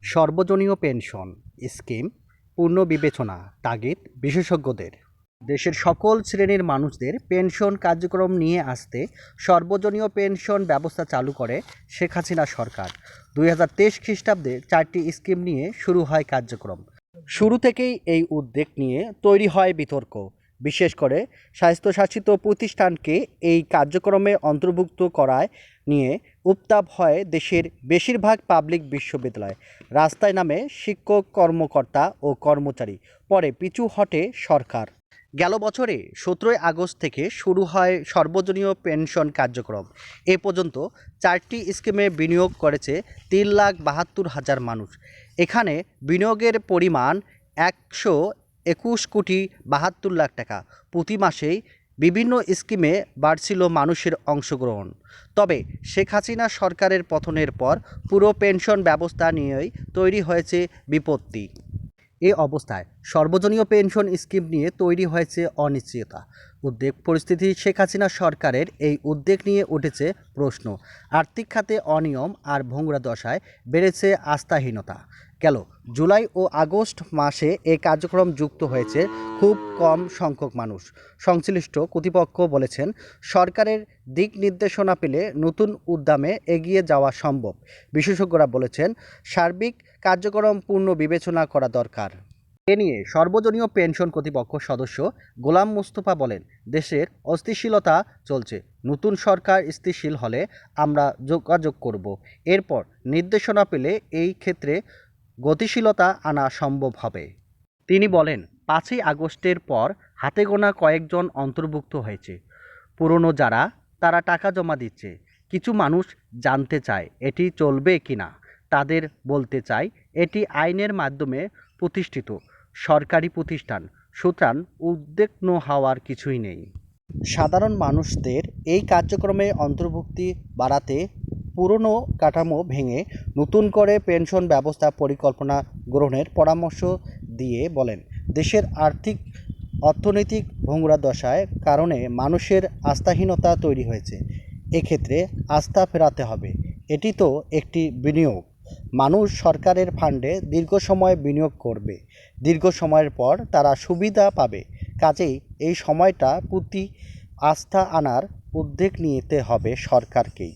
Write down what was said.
সর্বজনীয় pension scheme পুনর্বিবেচনা তাগিদ বিশেষজ্ঞদের। দেশের সকল শ্রেণীর মানুষদের পেনশন কার্যক্রম নিয়ে আসতে সর্বজনীয় পেনশন ব্যবস্থা চালু করে শেখ হাসিনা সরকার। 2023 খ্রিস্টাব্দে 4টি স্কিম নিয়ে শুরু হয় কার্যক্রম। শুরু থেকেই এই উদ্যোগ নিয়ে তৈরি হয় বিতর্ক, বিশেষ করে স্বায়ত্তশাসিত প্রতিষ্ঠানকে এই কার্যক্রমে অন্তর্ভুক্ত করায় নিয়ে উত্তাপ হয় দেশের বেশিরভাগ পাবলিক বিশ্ববিদ্যালয়। রাস্তায় নামে শিক্ষক, কর্মকর্তা ও কর্মচারী, পরে পিছু হটে সরকার। গেল বছরে 17 আগস্ট থেকে শুরু হয় সর্বজনীয় পেনশন কার্যক্রম। এ পর্যন্ত 4টি স্কিমে বিনিয়োগ করেছে 3,72,000 মানুষ। এখানে বিনিয়োগের পরিমাণ 121,72,00,000 টাকা। প্রতি মাসেই বিভিন্ন স্কিমে বাড়ছিল মানুষের অংশগ্রহণ। তবে শেখ হাসিনা সরকারের পতনের পর পুরো পেনশন ব্যবস্থা নিয়েই তৈরি হয়েছে বিপত্তি। এ অবস্থায় সর্বজনীয় পেনশন স্কিম নিয়ে তৈরি হয়েছে অনিশ্চয়তা। উদ্বেগ পরিস্থিতি। শেখ হাসিনা সরকারের এই উদ্যোগ নিয়ে উঠেছে প্রশ্ন। আর্থিক খাতে অনিয়ম আর ভোংরা দশায় বেড়েছে আস্থাহীনতা। গেল জুলাই ও আগস্ট মাসে এই কার্যক্রম যুক্ত হয়েছে খুব কম সংখ্যক মানুষ। সংশ্লিষ্ট কর্তৃপক্ষ বলেছেন, সরকারের দিক নির্দেশনা পেলে নতুন উদ্যমে এগিয়ে যাওয়া সম্ভব। বিশেষজ্ঞরা বলেছেন, সার্বিক কার্যক্রম পূর্ণ বিবেচনা করা দরকার। এ নিয়ে সর্বজনীয় পেনশন কর্তৃপক্ষ সদস্য গোলাম মোস্তফা বলেন, দেশের অস্থিতিশীলতা চলছে। নতুন সরকার স্থিতিশীল হলে আমরা যোগাযোগ করব। এরপর নির্দেশনা পেলে এই ক্ষেত্রে গতিশীলতা আনা সম্ভব হবে। তিনি বলেন, 5ই আগস্টের পর হাতে গোনা কয়েকজন অন্তর্ভুক্ত হয়েছে। পুরনো যারা, তারা টাকা জমা দিচ্ছে। কিছু মানুষ জানতে চায় এটি চলবে কিনা। তাদের বলতে চাই, এটি আইনের মাধ্যমে প্রতিষ্ঠিত সরকারি প্রতিষ্ঠান, সুতরাং উদ্বিগ্ন হওয়ার কিছুই নেই। সাধারণ মানুষদের এই কার্যক্রমে অন্তর্ভুক্তি বাড়াতে পুরনো কাঠামো ভেঙে নতুন করে পেনশন ব্যবস্থা পরিকল্পনা গ্রহণের পরামর্শ দিয়ে বলেন, দেশের অর্থনৈতিক ভোংরা দশার কারণে মানুষের আস্থাহীনতা তৈরি হয়েছে। এক্ষেত্রে আস্থা ফেরাতে হবে। এটি তো একটি বিনিয়োগ। মানুষ সরকারের ফান্ডে দীর্ঘ সময় বিনিয়োগ করবে। দীর্ঘ সময়ের পর তারা সুবিধা পাবে। কাজেই এই সময়টা প্রতি আস্থা আনার উদ্যোগ নিতে হবে সরকারকেই।